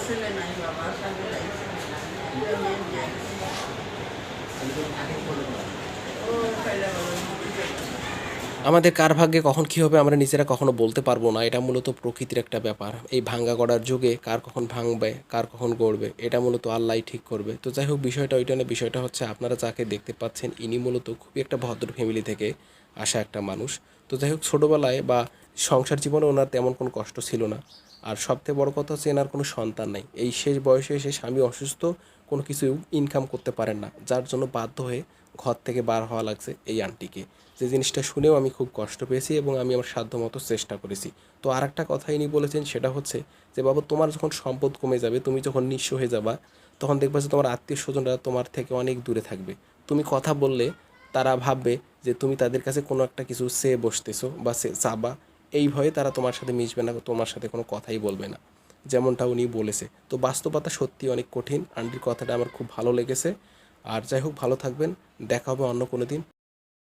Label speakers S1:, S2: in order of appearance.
S1: ছেলে নাই বাবা, স্বামী নাই, দুটো মেয়ে বিয়ে দিয়েছে। ও খাইলে বলো,
S2: আমাদের কার ভাগ্যে কখন কী হবে আমরা নিজেরা কখনো বলতে পারবো না। এটা মূলত প্রকৃতির একটা ব্যাপার। এই ভাঙ্গা গড়ার যুগে কার কখন ভাঙবে, কার কখন গড়বে, এটা মূলত আল্লাহই ঠিক করবে। তো যাই হোক, বিষয়টা ওইটা না, বিষয়টা হচ্ছে আপনারা যাকে দেখতে পাচ্ছেন ইনি মূলত খুবই একটা ভদ্র ফ্যামিলি থেকে আসা একটা মানুষ। তো যাই হোক, ছোটোবেলায় বা সংসার জীবনে ওনার তেমন কোনো কষ্ট ছিল না। আর সবথেকে বড় কথা হচ্ছে এনার কোনো সন্তান নাই। এই শেষ বয়সে এসে স্বামী অসুস্থ, কোনো কিছু ইনকাম করতে পারেন না, যার জন্য বাধ্য হয়ে ঘর থেকে বার হওয়া লাগছে এই আন্টিকে। যে জিনিসটা শুনেও আমি খুব কষ্ট পেয়েছি এবং আমি আমার সাধ্যমতো চেষ্টা করেছি। তো আর একটা কথা ইনি বলেছেন, সেটা হচ্ছে যে বাবা, তোমার যখন সম্পদ কমে যাবে, তুমি যখন নিঃস্ব হয়ে যাবা, তখন দেখবা যে তোমার আত্মীয় স্বজনরা তোমার থেকে অনেক দূরে থাকবে। তুমি কথা বললে তারা ভাববে যে তুমি তাদের কাছে কোনো একটা কিছু চেয়ে বসতেছো বা চাবা। এই ভয়ে তারা তোমার সাথে মিশবে না, তোমার সাথে কোনো কথাই বলবে না, যেমনটা উনি বলেছে। তো বাস্তবতা সত্যি অনেক কঠিন। আন্টির কথাটা আমার খুব ভালো লেগেছে। আর যাই হোক, ভালো থাকবেন, দেখা হবে অন্য কোনো দিন।